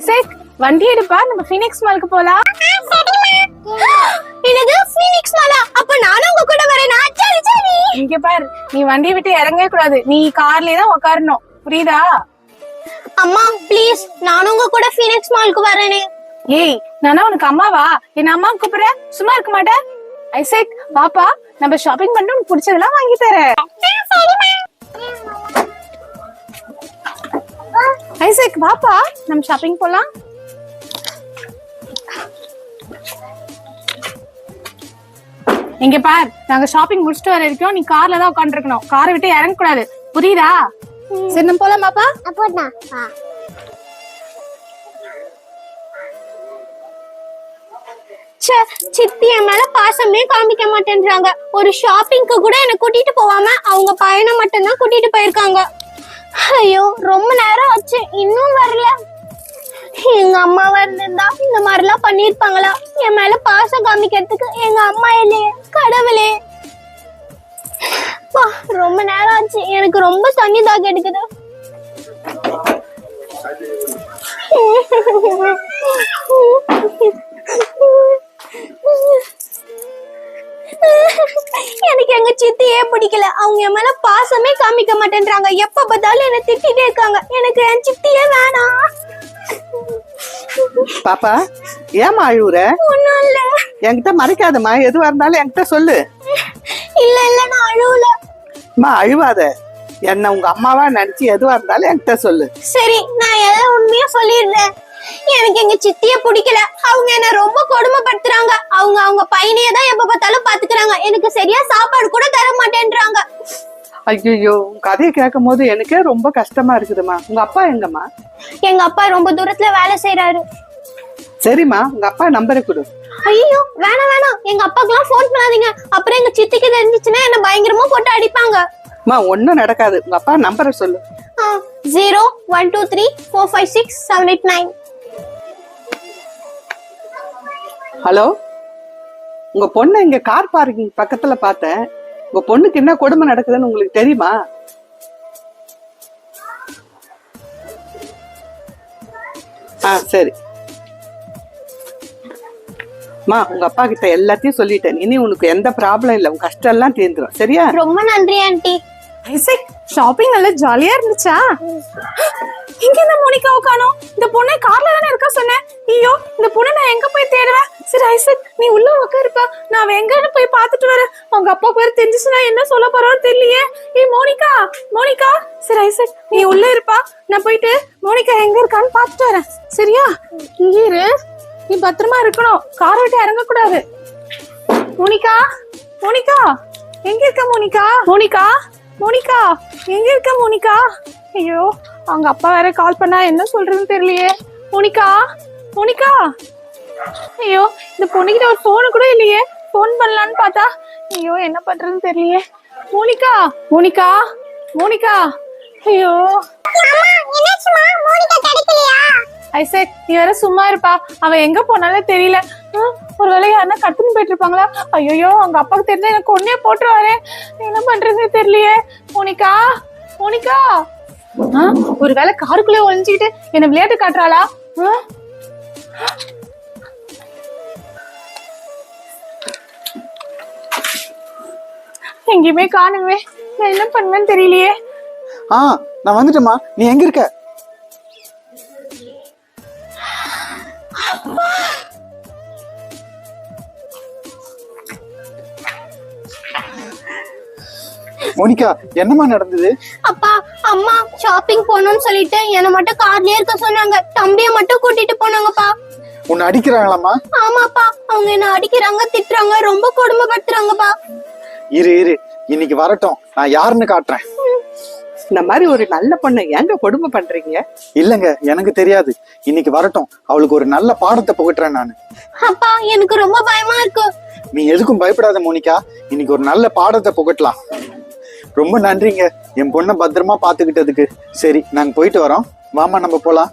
சரி வண்டி எடுப்பா, நம்ம ஃபீனிக்ஸ் மாலுக்கு போலாம். என்னது ஃபீனிக்ஸ் மாலா? அப்ப நானும் உங்க கூட வரேனா? சரி சரி. இங்க பாரு, நீ வண்டியை விட்டு இறங்கவே கூடாது, நீ கார்லயே தான் உட்காரணும், புரியுதா? அம்மா ப்ளீஸ், நானும் உங்க கூட ஃபீனிக்ஸ் மாலுக்கு வரேனே. ஏய், நானா உனக்கு அம்மாவா? என்ன அம்மா கூப்பிடுற? சும்மா இருக்க மாட்டேன். ஐசக் பாப்பா, நம்ம ஷாப்பிங் பண்ணிட்டு உனக்கு பிடிச்சதெல்லாம் வாங்கி தரேன். ஐசக் பாப்பா, நம்ம ஷாப்பிங் போலாம். இங்க பார், நாங்க ஷாப்பிங் முடிச்சுட்டு வர வரைக்கும் நீ கார்ல தான் உட்கார்ந்து இருக்கணும், காரை விட்டு இறங்க கூடாது, புரியுதா? சரி நம்ம போலாம் பாப்பா. அப்போதான் சித்தி என் மேல பாசமே காமிக்க மாட்டேன்றாங்க. ஒரு ஷாப்பிங்க்கு கூட என்ன கூட்டிட்டு போவாம அவங்க பையனை மட்டும் தான் கூட்டிட்டு போயிருக்காங்க. ஐயோ ரொம்ப நேரம் ஆச்சு, இன்னும் வரல. எங்க அம்மா வந்திருந்தா இந்த மாதிரி எல்லாம் பண்ணிருப்பாங்களா? என் மேல பாசம் காமிக்கிறதுக்கு எங்க அம்மா இல்லையே, கடவுளே. ரொம்ப நேரம் ஆச்சு, எனக்கு ரொம்ப தண்ணி தாக எடுக்குது. எனக்கு எங்க சித்தியே பிடிக்கல. அவங்க என் மேல பாசமே காமிக்க மாட்டேன்றாங்க. எப்ப பார்த்தாலும் என்ன திட்டிட்டே இருக்காங்க. எனக்கு என் சித்தியே வேணாம். பாப்பா, ஏமா அழுவுற? ஒண்ணும் இல்ல. என்கிட்ட மறைக்காதம்மா, எதுவா இருந்தாலும் என்கிட்ட சொல்லு. இல்ல இல்ல, நான் அழுவல. அம்மா அழுவாத, என்ன உங்க அம்மாவா நினைச்சு எதுவா இருந்தாலும் என்கிட்ட சொல்லு. சரி, நான் எல்லாம் உண்மையா சொல்லிடுறேன். எனக்கு எங்க சித்திய பிடிக்கல. அவங்க என்ன ரொம்ப கொடுமைப்படுத்துறாங்க. அவங்க பையனையே தான் எப்ப பார்த்தாலும் பாத்துக்கிறாங்க. எனக்கு சரியா சாப்பாடு கூட தர மாட்டேன்றாங்க. ஐயோ, உங்க கதையை கேட்கும் போது எனக்கே ரொம்ப கஷ்டமா இருக்குதுமா. உங்க அப்பா எங்கம்மா? எங்க அப்பா ரொம்ப தூரத்துல வேலை செய்யறாரு. சரிம்மா, உங்க அப்பா நம்பரை கொடு. ஐயோ வேணாம் வேணாம், எங்க அப்பாக்கெல்லாம் போன் பண்ணாதீங்க. அப்புறம் எங்க சித்திக்கு தெரிஞ்சிச்சுன்னா என்ன பயங்கரமா போட்டு அடிப்பாங்க. அம்மா ஒன்னும் நடக்காது, உங்க அப்பா நம்பரை சொல்லு. 012345678 ஹலோ, உங்க பொண்ணை இங்க கார் பார்க்கிங் பக்கத்துல பார்த்தேன். உங்க பொண்ணுக்கு என்ன கொடுமை நடக்குதுன்னு உங்களுக்கு தெரியுமா? சரி மா, உங்க அப்பா கிட்ட எல்லாத்தையும் சொல்லிட்டேன். இனி உனக்கு எந்த ப்ராப்ளம் இல்ல, உங்க கஷ்டம் எல்லாம் தீர்ந்துரும். சரியா? ரொம்ப நன்றி ஆண்டி. ஐசக், ஷாப்பிங் நல்லா ஜாலியா இருந்துச்சா? இங்க இந்த மோனிகாவை காணோம். இந்த பொண்ணை கார்ல தானே இருக்கா சொன்னேன். ஐயோ, இந்த பொண்ணை நான் எங்க போய் தேடுவேன்? சரி ஐசக், நீ உள்ள உட்காருப்பா, நான் எங்கன்னு போய் பாத்துட்டு வரேன். அவங்க அப்பா பேர் தெரிஞ்சுச்சுன்னா என்ன சொல்ல போறான்னு தெரியலையே. ஏய் மோனிகா, மோனிகா. சரி ஐசக், நீ உள்ள இருப்பா, நான் போயிட்டு மோனிகா எங்க இருக்கான்னு பாத்துட்டு வரேன். சரியா? இங்க இரு, நீ பத்திரமா இருக்கணும், காரை விட்டு இறங்க கூடாது. மோனிகா, மோனிகா எங்க இருக்க? மோனிகா, மோனிகா, மோனிகா எங்க இருக்க? மோனிகா. ஐயோ, அவங்க அப்பா வேற கால் பண்ணா என்ன சொல்றதுன்னு தெரியலையே. Monica, Monica. ஐயோ, இந்த பொண்ணுகிட்ட ஒரு போனு கூட இல்லையே, போன் பண்ணலான்னு பார்த்தா ஐயோ என்ன பண்றதுன்னு தெரியலையே. Monica, Monica, Monica. ஐயோ ஐசக், நீ வேற சும்மா இருப்பா, அவ எங்க போனாலும் தெரியல. ஒருவேளை யாருன்னா கட்டுன்னு போயிட்டு இருப்பாங்களா? ஐயோ, அவங்க அப்பாவுக்கு தெரிஞ்சா எனக்கு ஒன்னே போட்டுருவாரு, என்ன பண்றதுன்னு தெரியலையே. Monica, Monica. ஒருவேளை காருக்குள்ளே ஒளிஞ்சுக்கிட்டு என்ன விளையாட்டு காட்டுறாளா? எங்கேயுமே காணுமே, நான் என்ன பண்ணுவேன்னு தெரியலையே. நான் வந்துட்டேம்மா, நீ எங்க இருக்க? மோனிகா, என்னமா நடந்தது? அப்பா அம்மா ஷாப்பிங் போகணும்னு சொல்லிட்டு என்ன மட்டும் கார்லயே இருக்க சொன்னாங்க. தம்பிய மட்டும் கூட்டிட்டு போனாங்கப்பா. உன்னை அடிக்கிறாங்களாமா? ஆமாப்பா, அவங்க என்ன அடிக்கிறாங்க, திட்டுறாங்க, ரொம்ப கொடுமைப்படுத்துறாங்கப்பா. இரு இரு, இன்னைக்கு வரட்டும், நான் யாருன்னு காட்டுறேன். இந்த மாதிரி ஒரு நல்ல பொண்ணை ஏங்க கொடுமை பண்றீங்க? இல்லங்க, எனக்கு தெரியாது. இன்னைக்கு வரட்டும், அவளுக்கு ஒரு நல்ல பாடத்தை புகட்டுறேன் நானு. அப்பா எனக்கு ரொம்ப பயமா இருக்கு. நீ எதுக்கும் பயப்படாத மோனிகா, இன்னைக்கு ஒரு நல்ல பாடத்தை புகட்டலாம். ரொம்ப நன்றிங்க என் பொண்ணை பத்திரமா பாத்துக்கிட்டதுக்கு. சரி, நாங்க போயிட்டு வரோம், வாமா நம்ம போலாம்.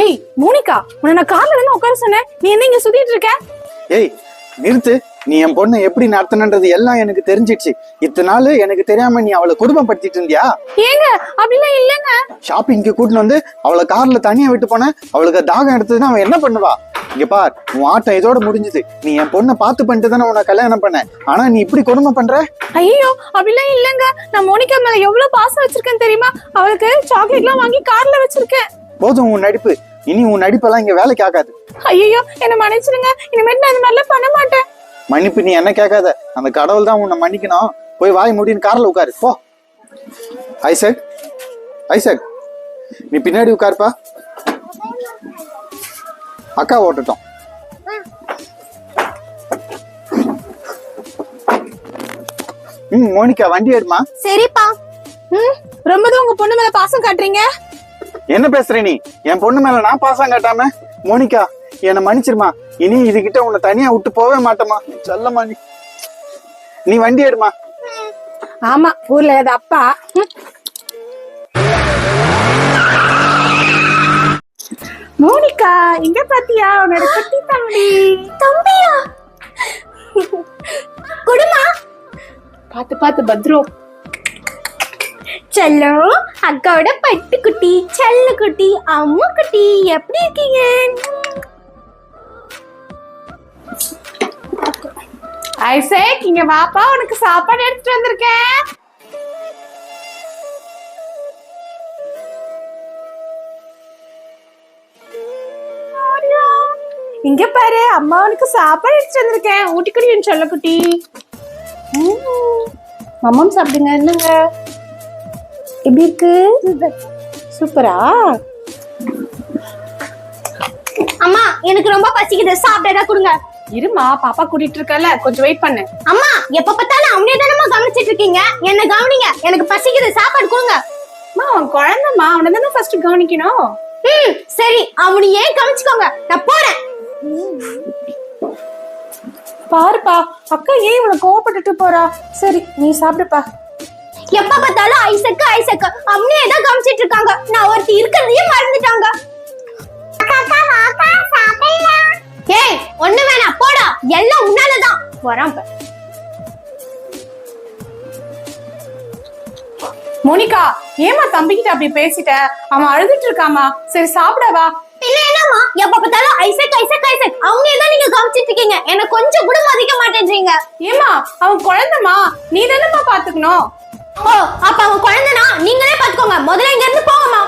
ஏய் மோனிகா, உன்னை நான் கார்ல தானே உட்கார சொன்னேன், நீ என்ன இங்க சுத்திட்டு இருக்க? ஏய் நிறுத்து, நீ என் பொண்ணை எப்படி நடத்தினன்றது எல்லாம் எனக்கு தெரிஞ்சிடுச்சு. இத்தனை நாள் எனக்கு தெரியாம நீ அவளை குடும்பப்படுத்திட்டு இருந்தியா? ஏங்க அப்படிலாம் இல்லைங்க. ஷாப்பிங்க்கு கூட்டின்னு வந்து அவளை கார்ல தனியா விட்டு போனேன். அவளுக்கு தாகம் எடுத்ததுன்னா அவன் என்ன பண்ணுவா? இங்க பார், உன் ஆட்டம் இதோட முடிஞ்சுது. நீ என் பொண்ணை பார்த்து பண்ணிட்டு தானே உன்னை கல்யாணம் பண்ண. ஆனா நீ இப்படி கொடுமை பண்ற? ஐயோ அப்படிலாம் இல்லைங்க. நான் மோனிகா மேல எவ்வளவு பாசம் வச்சிருக்கேன் தெரியுமா? அவளுக்கு சாக்லேட்லாம் வாங்கி கார்ல வச்சிருக்கேன். போதும் உன் நடிப்பு. இனி உன் நடிப்பெல்லாம் இங்க வேலைக்கு ஆகாது. ஐயோ என்ன மன்னிச்சிடுங்க. இனிமேட்டு நான் இந்த மாதிரிலாம் பண்ண மாட்டேன். மன்னிப்பு நீ என்ன கேட்காத. அந்த கடவுள் தான் உன்னை மன்னிக்கணும். போய் வாய் மூடின்னு கார்ல உட்காரு போ. ஐசக், ஐசக், நீ பின்னாடி உட்காருப்பா. அக்கா ஓட்டட்டும். மோனிகா வண்டி எடுமா. சரிப்பா. ரொம்ப தான் உங்க பொண்ணு மேல பாசம் காட்டுறீங்க. என்ன பேசுற நீ? என் பொண்ணு மேல நான் பாசம் காட்டாம? மோனிகா என்ன மன்னிச்சிருமா. இனி இதுகிட்ட உன்னை தனியா விட்டு போவே மாட்டேமா. சொல்லமா நீ வண்டி எடுமா. ஆமா, ஊர்ல ஏதாவது அப்பா. மோனிகா இங்க பாத்தியா உன்னோட குட்டி தம்பி? தம்பியா? குடுமா. பாத்து பாத்து பத்ரம். செல்லம், அக்காவோட பட்டு குட்டி, செல்ல குட்டி, அம்மா குட்டி, எப்படி இருக்கீங்க? ஐசக் இங்க வாப்பா, உனக்கு சாப்பாடு எடுத்துட்டு வந்திருக்கேன். இங்க பாரு, அம்மா உனக்கு சாப்பாடு எடுத்துட்டு வந்திருக்கேன். ஊட்டிக்குடி என் சொல்ல குட்டி. மம்மம் சாப்பிடுங்க. என்னங்க எப்படி இருக்கு? சூப்பரா? அம்மா எனக்கு ரொம்ப பசிக்குது, சாப்பிட்டா கொடுங்க. இருமா, பாப்பா கூட்டிட்டு இருக்கல, கொஞ்சம் வெயிட் பண்ணு. அம்மா எப்ப பார்த்தாலும் அவனே தானம்மா கவனிச்சிட்டு இருக்கீங்க. என்ன கவனிங்க, எனக்கு பசிக்குது, சாப்பாடு கொடுங்க. அம்மா அவன் குழந்தைமா, அவனை தானே ஃபர்ஸ்ட் கவனிக்கணும். சரி, அவனு ஏன் கவனிச்சுக்கோங்க, நான் போறேன். பாருப்பா, அக்கா ஏன் இவனை கோவப்பட்டுட்டு போறா? சரி நீ சாப்பிடுப்பா. எப்ப பார்த்தாலும் ஐசக்கு ஐசக்கு அவனே தான் கவனிச்சிட்டு இருக்காங்க. நான் ஒருத்தி இருக்கிறதையே மறந்துட்டாங்க. ஏய் ஒண்ணு வேணாம், போடா, எல்லாம் உன்னாலதான். வரான். மோனிகா ஏமா தம்பிக்கிட்ட அப்படி பேசிட்ட? அவன் அழுதுட்டு இருக்காமா. சரி சாப்பிடவா. இல்ல என்னம்மா, எப்ப பார்த்தாலும் ஐசக் ஐசக் ஐசக் அவனே தான் நீங்க கவனிச்சிட்டு இருக்கீங்க. எனக்கு கொஞ்சம் கூட மதிக்க மாட்டேன்றீங்க. ஏமா அவன் குழந்தைமா, நீ தானேமா பாத்துக்கணும். ஓ அப்ப அவன் குழந்தைனா நீங்களே பாத்துக்கோங்க. முதல்ல இங்க இருந்து போங்கம்மா.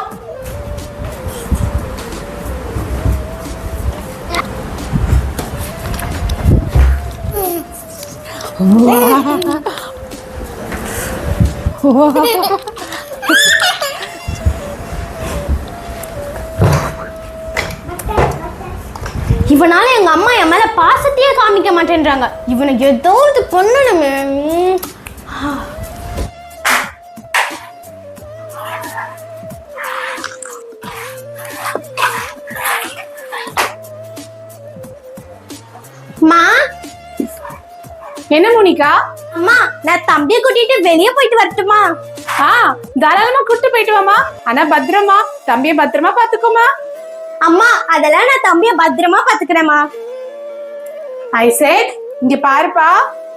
இவனால எங்க அம்மா என் மேல பாசத்தையே காமிக்க மாட்டேன்றாங்க. இவனுக்கு ஏதோ இது பண்ணணுமே. மா என்ன மோனிகா? அம்மா நான் தம்பியை கூட்டிட்டு வெளியே போயிட்டு வரட்டுமா? தாராளமா கூட்டு போயிட்டு வாமா. ஆனா பத்திரமா, தம்பிய பத்திரமா பாத்துக்கோமா. அம்மா அதெல்லாம் நான் தம்பிய பத்திரமா பாத்துக்கிறேம்மா. ஐசக் இங்க பாருப்பா,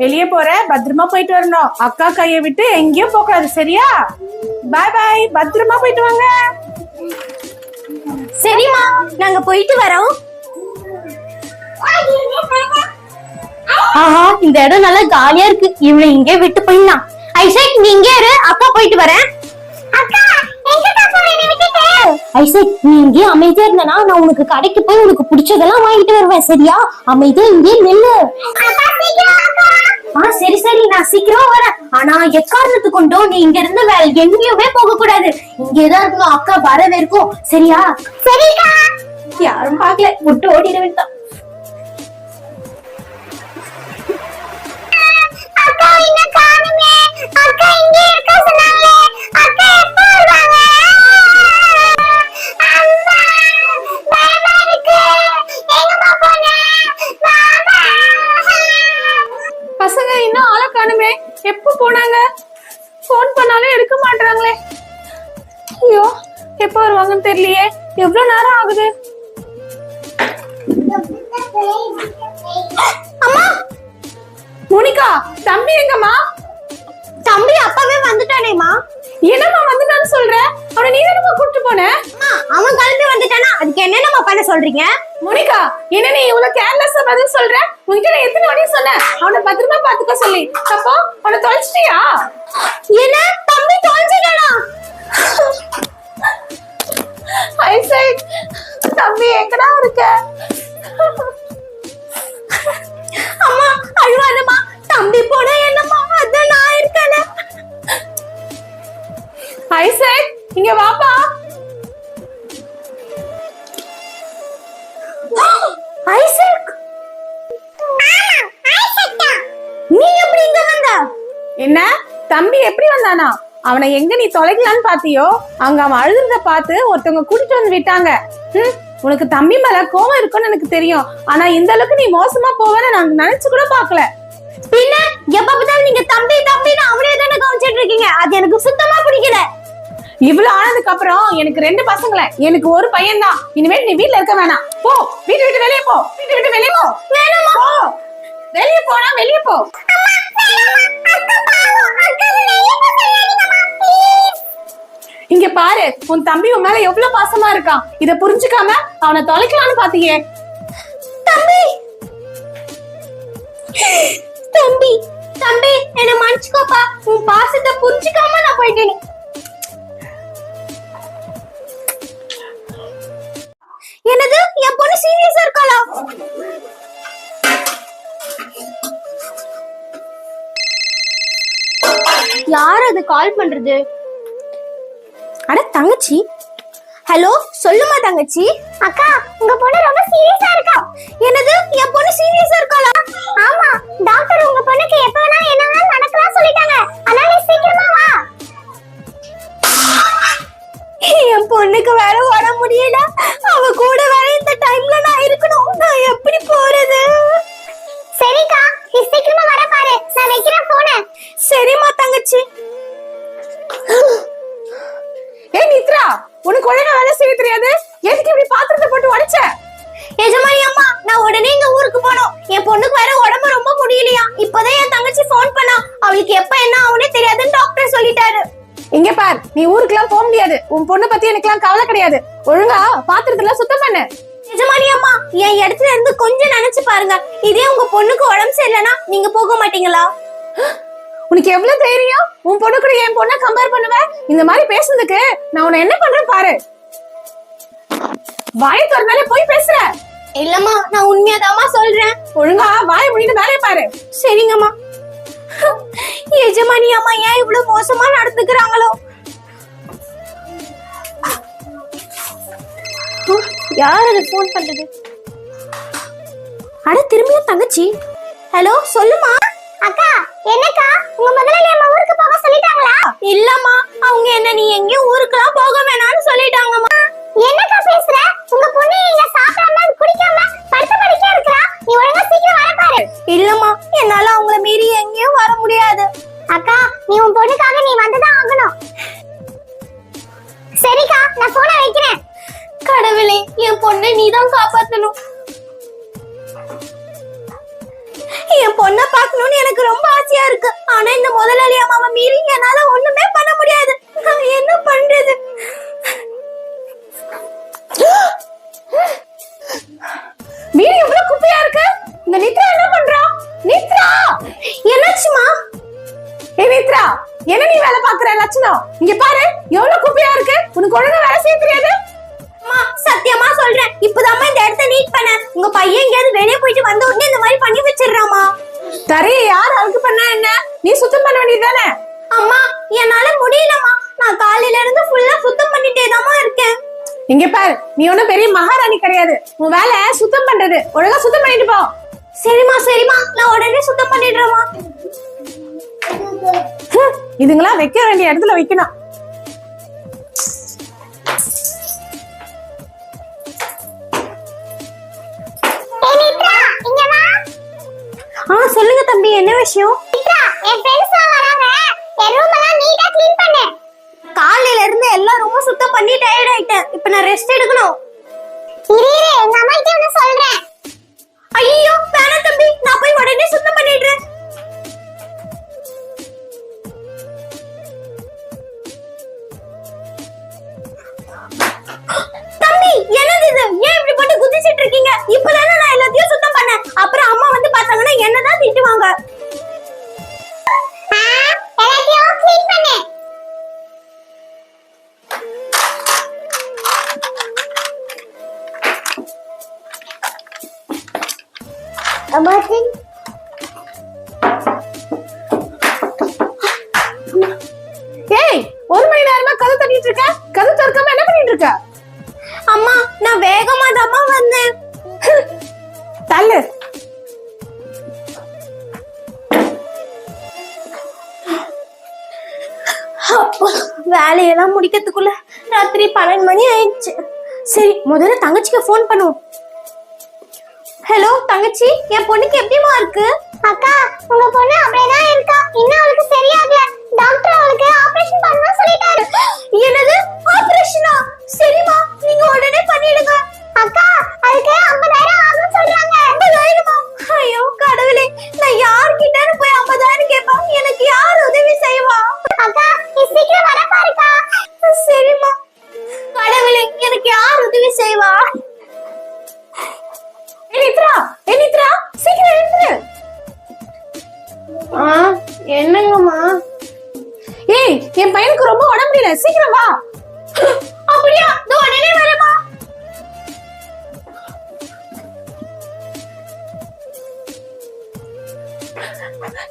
வெளியே போற, பத்திரமா போயிட்டு வரணும். அக்கா கையை விட்டு எங்கேயும் போக கூடாது, சரியா? பாய் பாய், பத்திரமா போயிட்டு வாங்க. சரிம்மா, நாங்க போயிட்டு வரோம். ஆஹா, இந்த இடம் நல்லா காலியா இருக்கு. இவனை இங்கே விட்டு போயிடலாம். ஐசக் நீ இங்கே இரு, அக்கா போயிட்டு வரேன். ஐசக் நீ இங்கே அமைதியா இருந்தனா நான் உனக்கு கடைக்கு போய் உனக்கு பிடிச்சதெல்லாம் வாங்கிட்டு வருவேன், சரியா? அமைதியா இங்கே நில்லு. சரி சரி, நான் சீக்கிரம் வரேன். ஆனா எக்காரணத்து கொண்டோ நீ இங்க இருந்து வேற எங்கேயுமே போக கூடாது. இங்கேதான் இருக்கணும், அக்கா வர வரைக்கும், சரியா? சரிக்கா. யாரும் பாக்கல, விட்டு ஓடிட வேண்டாம். அக்கா இங்க காணுமே. அக்கா இங்கே இருக்க சொன்னாங்களே. அக்கா எப்ப வருவாங்க? அம்மா பயமா இருக்கு. எங்கம்மா போன? மாமா. பசங்க இன்னும் ஆளை காணுமே. எப்ப போனாங்க? போன் பண்ணாலும் எடுக்க மாட்டாங்களே. ஐயோ எப்ப வருவாங்கன்னு தெரியலையே. எவ்வளவு நேரம் ஆகுது? அம்மா மோனிகா, தம்பி எங்கம்மா? தம்பி அப்பவே வந்துட்டானேமா. என்னம்மா வந்துட்டான்னு சொல்ற? அவனை நீ தானம்மா கூட்டிட்டு போன? அவன் கிளம்பி வந்துட்டானா அதுக்கு என்னென்னமா பண்ண சொல்றீங்க? மோனிகா, என்ன நீ இவ்வளவு கேர்லெஸ்ஸா பதில் சொல்ற? உன்கிட்ட நான் எத்தனை வாட்டி சொன்னேன் அவனை பத்திரமா பாத்துக்க சொல்லி. அப்போ அவனை தொலைச்சிட்டியா? என்ன தம்பி தொலைஞ்சிட்டானா? ஐசக், தம்பி எங்கடா இருக்க? அம்மா அழுவாதம்மா, தம்பி போனா என்னம்மா, அதான் நான் இருக்கேனே. ஐசக், இங்க வாப்பா. ஐசக், நீ எப்படி இங்க வந்த? என்ன தம்பி எப்படி வந்தானா? அவனை எங்க நீ தொலைக்கலான்னு பாத்தியோ அங்க அவன் அழுதுறத பார்த்து ஒருத்தவங்க கூட்டிட்டு வந்து விட்டாங்க. உனக்கு தம்பி மேல கோவம் இருக்குன்னு எனக்கு தெரியும். ஆனா இந்த அளவுக்கு நீ மோசமா போவேன்னு நான் நினைச்சு கூட பாக்கல. பின்ன எப்ப பார்த்தாலும் நீங்க தம்பி தம்பின்னு அவனே தானே கவனிச்சிட்டு இருக்கீங்க. அது எனக்கு சுத்தமா பிடிக்கல. இவ்வளவு ஆனதுக்கு அப்புறம் எனக்கு 2 பசங்கள, எனக்கு ஒரு பையன் தான். இனிமேல் நீ வீட்ல இருக்க வேணாம். போ, வீட்டு விட்டு வெளியே போ. வீட்டு விட்டு வெளியே போ. வேணுமா? போ, வெளியே போனா வெளியே போ. இங்க பாரு, உன் தம்பி உன் மேல எவ்வளவு பாசமா இருக்கான். இத புரிஞ்சுக்காம அவனை தொலைக்கலான்னு பாத்தியே. தம்பி தம்பி தம்பி என்ன மன்னிச்சுக்கோப்பா. உன் பாசத்தை புரிஞ்சுக்காம நான் போயிட்டேன். என்னது, என் பொண்ணு சீரியஸா இருக்காளா? யார் அது கால் பண்றது? அட தங்கச்சி. ஹலோ, சொல்லுமா தங்கச்சி. அக்கா, உங்க பொண்ணு ரொம்ப சீரியஸா இருக்கா. என்னது, என் பொண்ணு சீரியஸா இருக்காளா? ஆமா, டாக்டர் உங்க பொண்ணுக்கு எப்ப வேணா என்ன வேணா நடக்கலாம் சொல்லிட்டாங்க. அதனால நீ சீக்கிரமா வா. என் பொண்ணுக்கு வேற வர முடியல. அவ கூட வேற இந்த டைம்ல நான் இருக்கணும். நான் எப்படி போறது? சரிக்கா, நீ சீக்கிரமா வர பாரு. நான் வைக்கிறேன் போன. சரிம்மா தங்கச்சி. ஏய் நித்ரா, உனக்கு ஒழுங்கா வேலை செய்ய தெரியாது. எதுக்கு இப்படி பாத்திரத்தை போட்டு உடைச்ச? எஜமானி அம்மா, நான் உடனே இந்த ஊருக்கு போனோம். என் பொண்ணுக்கு வேற உடம்பு ரொம்ப முடியலையா. இப்பதான் என் தங்கச்சி போன் பண்ணா. அவளுக்கு எப்ப என்ன ஆகுனே தெரியாதுன்னு டாக்டர் சொல்லிட்டாரு. இங்க பார், நீ ஊருக்குலாம் போக முடியாது. உன் பொண்ணு பத்தி எனக்குலாம் கவலை கிடையாது. ஒழுங்கா பாத்திரத்தெல்லாம் சுத்தம் பண்ணு. எஜமானி அம்மா, என் இடத்துல இருந்து கொஞ்சம் நினைச்சு பாருங்க. இதே உங்க பொண்ணுக்கு உடம்பு சரியில்லைன்னா நீங்க போக மாட்டீங்களா? உனக்கு எவ்வளவு தைரியம்? உன் பொண்ணு கூட என் பொண்ணை கம்பேர் பண்ணுவ? இந்த மாதிரி பேசுறதுக்கு நான் உன்னை என்ன பண்றேன் பாரு. வாயை திறந்தாலே போய் பேசுற. இல்லம்மா, நான் உண்மையாதாம்மா சொல்றேன். ஒழுங்கா வாயை மூடிட்டு வேலையை பாரு. சரிங்கம்மா. எஜமானி அம்மா ஏன் இவ்வளவு மோசமா நடந்துக்கிறாங்களோ? யார் அது போன் பண்றது? அட திரும்பியும் தங்கச்சி. ஹலோ, சொல்லுமா. அக்கா, என்னக்கா, உங்க முதலாளி அம்மா ஊருக்கு போக சொல்லிட்டாங்களா? இல்லம்மா, அவங்க என்ன நீ எங்கேயும் ஊருக்குலாம் போக வேணாம்னு சொல்லிட்டாங்கம்மா. என்னக்கா பேசுற? உங்க பொண்ணு இங்க சாப்பிடாம குடிக்காம படுத்து படுக்கையா இருக்கா. நீ ஒழுங்கா சீக்கிரம் வர பாரு. இல்லம்மா, என்னால அவங்கள மீறி எங்கேயும் வர முடியாது. அக்கா, நீ உன் பொண்ணுக்காக நீ வந்துதான் ஆகணும். சரிக்கா, நான் போனை வைக்கிறேன். கடவுளே, என் பொண்ணை நீதான் காப்பாத்தணும். என் பொண்ணை பார்க்கணும்னு எனக்கு ரொம்ப ஆசையா இருக்கு. ஆனா இந்த முதலாளி அம்மாவை மீறி என்னால ஒண்ணுமே பண்ண முடியாது. நான் என்ன பண்றது? வீடு எவ்வளவு குப்பையா இருக்கு. இந்த நித்ரா என்ன பண்றா? நித்ரா, என்னாச்சுமா? ஏய் நித்ரா, என்ன நீ வேலை பாக்குற லட்சணம்? இங்க பாரு, எவ்வளவு குப்பையா இருக்கு. உனக்கு ஒழுங்கா வேலை செய்ய தெரியாது. அம்மா, சத்தியமா சொல்றேன், இப்பதாம்மா இந்த இடத்த நீட் பண்ண. உங்க பையன் எங்கேயாவது வெளியே போயிட்டு வந்த உடனே இந்த மாதிரி பண்ணி வச்சிடுறாமா. தரையை யார் அழுக்கு பண்ணா என்ன? நீ சுத்தம் பண்ண வேண்டியதுதானே? அம்மா, என்னால முடியலம்மா. நான் காலையில இருந்து ஃபுல்லா சுத்தம் பண்ணிட்டேதாம்மா இருக்கேன். இங்க பாரு, நீ ஒண்ணும் பெரிய மகாராணி கிடையாது. உன் வேலை சுத்தம் பண்றது. ஒழுங்கா சுத்தம் பண்ணிட்டு போ. சரிம்மா சரிம்மா, நான் உடனே சுத்தம் பண்ணிடுறேம்மா. இதுங்களா வைக்க வேண்டிய இடத்துல வைக்கணும். சொல்லுங்க தம்பி, என்ன விஷயம்? என் ஃப்ரெண்ட்ஸ் வராங்க. என் ரூம் எல்லாம் நீட்டா க்ளீன் பண்ணு. காலையில இருந்து எல்லா ரூமும் சுத்தம் பண்ணி டயர்ட் ஆயிட்டேன். இப்போ நான் ரெஸ்ட் எடுக்கணும். இரு எங்க அம்மா கிட்ட வந்து சொல்றேன். ஐயோ வேணாம் தம்பி, நான் போய் உடனே சுத்தம் பண்ணிடுறேன். ஏய், 1 மணி நேரமா கதை தட்டிட்டு இருக்க, கதை திறக்காம என்ன பண்ணிட்டு இருக்க? அம்மா நான் வேகமா தான் வந்தேன். தள்ளு. அப்பா, வேலையெல்லாம் முடிக்கிறதுக்குள்ள ராத்திரி 12 மணி ஆயிடுச்சு. சரி முதல்ல தங்கச்சிக்கு ஃபோன் பண்ணுவோம். ஹலோ தங்கச்சி, என் பொண்ணுக்கு எப்படிமா இருக்கு? அக்கா உங்க பொண்ணு அப்படியேதான் இருக்கா, இன்னும் அவளுக்கு சரியாகல. டாக்டர் அவளுக்கு ஆபரேஷன் பண்ணனும் சொல்லிட்டாரு. என்னது ஆபரேஷனா? சரிமா நீங்க உடனே பண்ணிடுங்க. அக்கா அதுக்கு 50,000 ஆகும் சொல்றாங்க. 50,000மா? ஐயோ கடவுளே, நான் யார்கிட்ட போய் 50,000 கேட்பா? எனக்கு யார் உதவி செய்வா? அக்கா நீ சீக்கிரம் வர பாருக்கா. சரிமா. கடவுளே எனக்கு யார் உதவி செய்வா? நித்ரா, சீக்கிரம் எழுந்து. என்னங்கம்மா? ஏய், என் பையனுக்கு ரொம்ப உடம்பு முடியல, சீக்கிரம் வா. அப்படியா? இதோ உடனே வரேம்மா.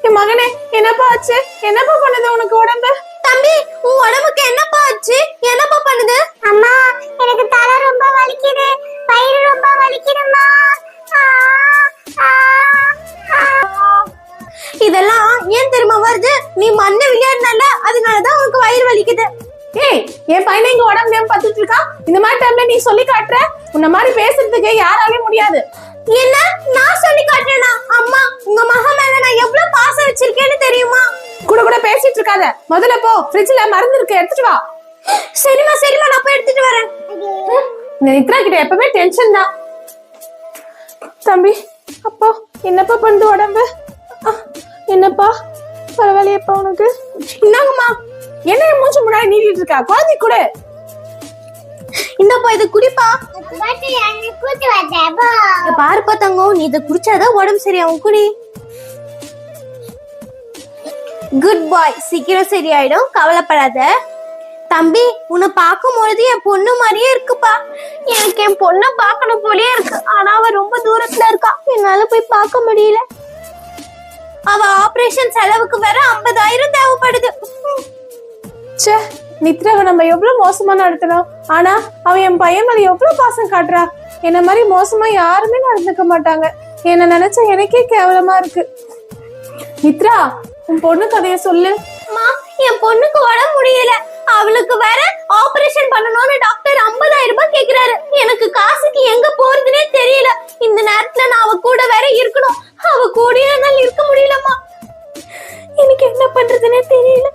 என் மகனே, என்னப்பா ஆச்சு? என்னப்பா பண்ணுது உனக்கு உடம்பு? தம்பி உன் உடம்புக்கு என்னப்பா ஆச்சு? என்னப்பா பண்ணுது? அம்மா எனக்கு தலை ரொம்ப வலிக்குது, வயிறு ரொம்ப வலிக்குதும்மா. இதெல்லாம் ஏன் தெரியுமா வருது? நீ மண்ண விளையாடுனல, அதனாலதான் உனக்கு வயிறு வலிக்குது. ஏய், என் பையனை இங்க உடம்பு முடியாம பார்த்துட்டு இருக்கா. இந்த மாதிரி டைம்ல நீ சொல்லி காட்டுற? உன்ன மாதிரி பேசுறதுக்கு யாராலையும் முடியாது. என்ன நான் சொல்லி காட்டுறேனா? அம்மா உங்க மகா மேல நான் எவ்வளவு பாசம் வச்சிருக்கேன்னு தெரியுமா? கூட கூட பேசிட்டு இருக்காத. முதல்ல போ, ஃப்ரிட்ஜ்ல மருந்து இருக்கு, எடுத்துட்டு வா. சரிம்மா நான் போய் எடுத்துட்டு வரேன். இந்த நித்ரா கிட்ட எப்பவுமே டென்ஷன் தான். தம்பி, அப்பா என்னப்பா பண்ணுது உடம்பு? என்னப்பா பரவாயில்லையப்பா உனக்கு? இந்தாங்கம்மா. என்ன மூச்சு முன்னாடி நீட்டிட்டு இருக்கா? குழந்தை கூட இந்தப்பா இதை குடிப்பா. பாருப்பா தங்கம், நீ இதை குடிச்சாதான் உடம்பு சரியாகும். குடி. குட் பாய், சீக்கிரம் சரியாயிடும், கவலைப்படாத. தம்பி உன்னை பார்க்கும் பொழுது என் பொண்ணு மாதிரியே இருக்குப்பா. எனக்கு என் பொண்ணை பார்க்கணும் போலயே இருக்கு, ஆனா அவ ரொம்ப தூரத்துல இருக்கா, என்னால போய் பார்க்க முடியல. அவ ஆபரேஷன் செலவுக்கு வேற 50,000 தேவைப்படுது. ச்சே, நித்ராவை நம்ம எவ்வளவு மோசமா நடத்தணும். ஆனா அவன் என் பையன் மேல எவ்வளவு பாசம் காட்டுறா. என்ன மாதிரி மோசமா யாருமே நடந்துக்க மாட்டாங்க. என்ன நினைச்சா எனக்கே கேவலமா இருக்கு. நித்ரா, உன் பொண்ணு கதைய சொல்லு. அம்மா என் பொண்ணுக்கு உடம்பு முடியல, அவளுக்கு வேற ஆபரேஷன் பண்ணணும்னு டாக்டர் 50,000 ரூபாய் கேக்குறாரு. எனக்கு காசுக்கு எங்க போறதுனே தெரியல. இந்த நேரத்துல நான் அவ கூட வேற இருக்கணும். அவ கூட என்னால இருக்க முடியலம்மா. எனக்கு என்ன பண்றதுனே தெரியல.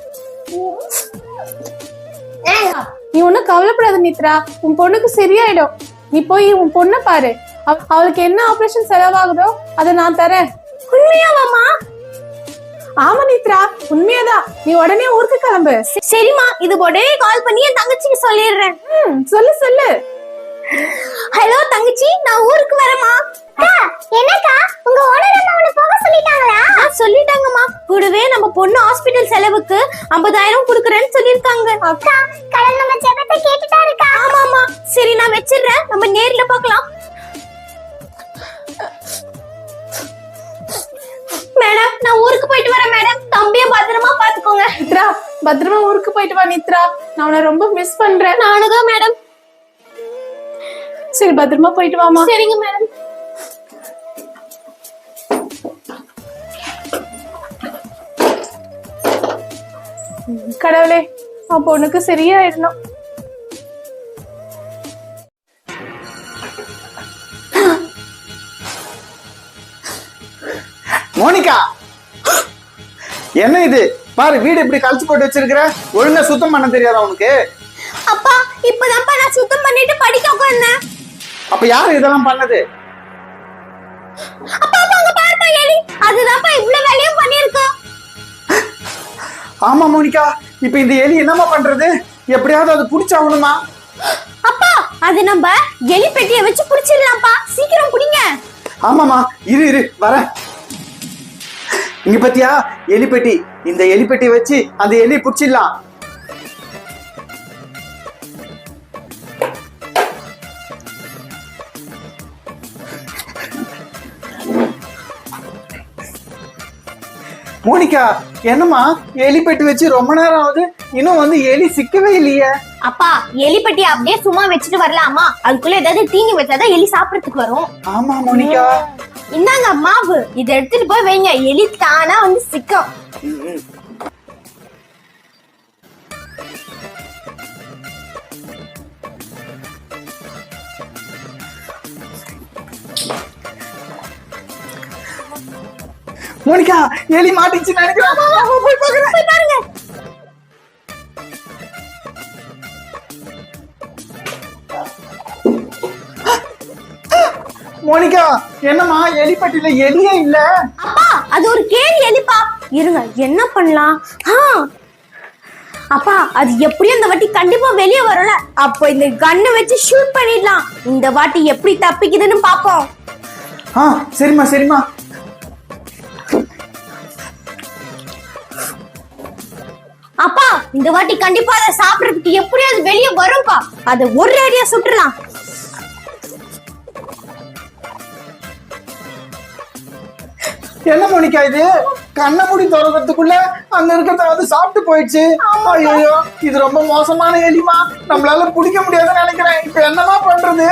நீ ஒன்னும் கவலைப்படாத நித்ரா, உன் பொண்ணுக்கு சரியாயிடும். நீ போய் உன் பொண்ணை பாரு. அவளுக்கு என்ன ஆபரேஷன் செலவாகுதோ அதை நான் தரேன். உண்மையாவாமா? ஆமா நித்ரா, உண்மையாதான். நீ உடனே ஊருக்கு கிளம்பு. சரிம்மா, இது உடனே கால் பண்ணி என் தங்கச்சிக்கு சொல்லிடுறேன். சொல்லு. ஹலோ தங்கச்சி, நான் ஊருக்கு வரேம்மா. என்னக்கா உங்க ஓனர் அம்மா உன்னை போக சொல்லிட்டாங்களா? சொல்லிட்டாங்கம்மா. கூடவே நம்ம பொண்ணு ஹாஸ்பிடல் செலவுக்கு 50,000 கொடுக்கறேன்னு சொல்லிருக்காங்க. அக்கா கடல் நம்ம ஜெபத்தை கேட்டுட்டா இருக்கா? ஆமாமா. சரி நான் வெச்சிடுறேன், நம்ம நேர்ல பார்க்கலாம். மேடம் நான் ஊருக்கு போயிட்டு வரேன் மேடம். தம்பியை பத்திரமா பாத்துக்கோங்க. நித்ரா, பத்திரமா ஊருக்கு போயிட்டு வா நித்ரா. நான் உன்னை ரொம்ப மிஸ் பண்றேன். நானுதான் மேடம். சரி பத்திரமா போயிட்டு வாமா. சரிங்க மேடம். கடவுளே, அவன் பொண்ணுக்கு சரியாயிடணும். மோனிகா, என்ன இது பாரு, வீடு இப்படி கழிச்சு போட்டு வச்சிருக்கிற. ஒழுங்கா சுத்தம் பண்ண தெரியாதா உனக்கு? அப்பா இப்பதான்ப்பா நான் சுத்தம் பண்ணிட்டு படிக்க உட்கார்ந்தேன். அப்ப யாரு இதெல்லாம் பண்ணது? அப்பா அங்க பாருப்பா எலி, அதுதான்ப்பா இவ்வளவு வேலையும் பண்ணிருக்கோம். ஆமா மோனிகா, இப்ப இந்த எலி என்னமா பண்றது? எப்படியாவது அது புடிச்சாகணுமா? அப்பா அது நம்ம எலி பெட்டியை வச்சு புடிச்சிடலாம்ப்பா, சீக்கிரம் புடிங்க. ஆமாமா, இரு வரேன். இங்க பத்தியா எலிப்பெட்டி, இந்த எலிப்பெட்டியை வச்சு அந்த எலி புடிச்சிடலாம். மோனிகா என்னம்மா எலி பெட்டி வச்சு ரொம்ப நேரம் ஆகுது, இன்னும் வந்து எலி சிக்கவே இல்லையே. அப்பா எலிப்பட்டி அப்படியே சும்மா வச்சுட்டு வரலாமா? அதுக்குள்ள ஏதாவது தீனி வச்சாதான் எலி சாப்பிடறதுக்கு வரும். ஆமா மோனிகா. இந்தாங்க மாவு, இதை எடுத்துட்டு போய் வைங்க, எலி தானா வந்து சிக்கும். மோனிகா எலி மாட்டிச்சு நினைக்கிறேன். போய் பார்க்கறேன். போய் பாருங்க. மோனிகா என்னம்மா எலி பெட்டியில எலியே இல்ல. அப்பா அது ஒரு கேலி எலிப்பா. இருங்க என்ன பண்ணலாம்? அப்பா அது எப்படியும் இந்த வாட்டி கண்டிப்பா வெளியே வரும்ல, அப்போ இந்த கன்னை வச்சு ஷூட் பண்ணிடலாம். இந்த வாட்டி எப்படி தப்பிக்குதுன்னு பாப்போம். சரிம்மா சரிம்மா. அப்பா இந்த வாட்டி கண்டிப்பா அதை சாப்பிடறதுக்கு எப்படியாவது வெளியே வரும்பா. அதை ஒரு அடியா சுட்டுலாம். என்ன மோனிகா இது, கண்ணை மூடி திறக்கிறதுக்குள்ள அங்க இருக்கிறத வந்து சாப்பிட்டு போயிடுச்சு. ஐயோ இது ரொம்ப மோசமான எலிமா, நம்மளால பிடிக்க முடியாதுன்னு நினைக்கிறேன். இப்ப என்னமா பண்றது?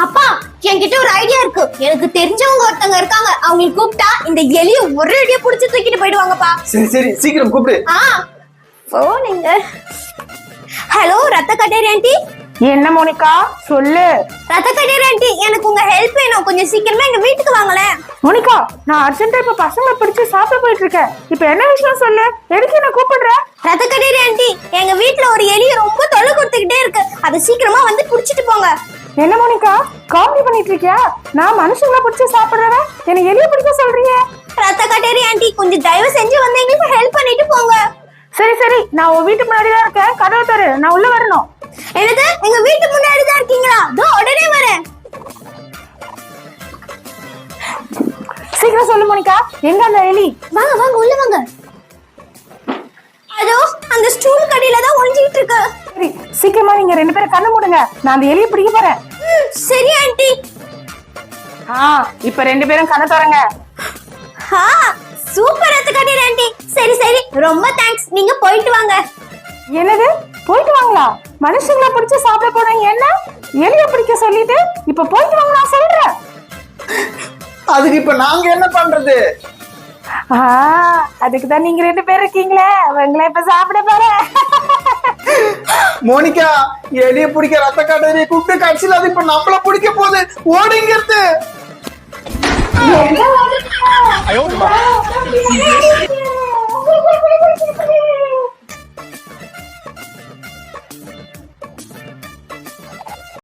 அப்பா என்கிட்ட ஒரு ஐடியா இருக்கு. எனக்கு தெரிஞ்சவங்க ஒருத்தங்க இருக்காங்க, அவங்களுக்கு கூப்பிட்டா இந்த எலிய ஒரு அடியா புடிச்சு தூக்கிட்டு போயிடுவாங்கப்பா. சரி சரி சீக்கிரம் கூப்பிடு. போனீங்க. ஹலோ ரத்த கட்டேரி ஆண்டி. என்ன மோனிகா சொல்லு. ரத்த கட்டேரி ஆண்டி எனக்கு உங்க ஹெல்ப் வேணும், கொஞ்சம் சீக்கிரமா எங்க வீட்டுக்கு வாங்களேன். மோனிகா நான் அர்ஜென்ட்டா இப்ப பசங்களை பிடிச்சு சாப்பிட போயிட்டு இருக்கேன். இப்ப என்ன விஷயம் சொல்லு, எதுக்கு என்ன கூப்பிடுற? ரத்த கட்டேரி ஆண்டி எங்க வீட்டுல ஒரு எலி ரொம்ப தொலை கொடுத்துக்கிட்டே இருக்கு, அதை சீக்கிரமா வந்து புடிச்சிட்டு போங்க. என்ன மோனிகா காமெடி பண்ணிட்டு இருக்கியா? நான் மனுஷங்களை பிடிச்சு சாப்பிடுறவன் என்ன எலிய பிடிக்க சொல்றீங்க? ரத்த கட்டேரி ஆண்டி கொஞ்சம் தயவு செஞ்சு வந்து எங்களுக்கு ஹெல்ப் பண்ணிட்டு போங்க. சரி சரி நான் உன் வீட்டு முன்னாடி தான் இருக்கேன், கதவை தரு, நான் உள்ள வரணும். என்னது எங்க வீட்டு முன்னாடி தான் இருக்கீங்களா? தோ உடனே வரேன். சீக்கிரம் சொல்லு மோனிகா, எங்க அந்த எலி? வாங்க வாங்க உள்ள வாங்க. அதோ அந்த ஸ்டூல் கடையில தான் ஒளிஞ்சிட்டு இருக்கு. சரி சீக்கிரமா நீங்க ரெண்டு பேரும் கண்ணை மூடுங்க, நான் அந்த எலியை பிடிக்க போறேன். சரி ஆண்டி. இப்ப ரெண்டு பேரும் கண்ணை தரங்க. சூப்பர் ரத்த கட்டேரி ஆண்டி. சரி சரி ரொம்ப தேங்க்ஸ், நீங்க போயிட்டு வாங்க. என்னது போயிட்டு வாங்களா? மனுஷங்களை பிடிச்சு சாப்பிட போறீங்க, என்ன எலிய பிடிக்க சொல்லிட்டு இப்ப போயிட்டு வாங்க நான் சொல்றேன். அதுக்கு இப்ப நாங்க என்ன பண்றது? அதுக்குதான் நீங்க ரெண்டு பேர் இருக்கீங்களே, உங்களை இப்ப சாப்பிட போறேன். மோனிகா எலிய பிடிக்க ரத்த கட்டேரியை கூப்பிட்டு கடைசியில் அது இப்ப நம்மள பிடிக்க போகுது. ஓடிங்கிறது.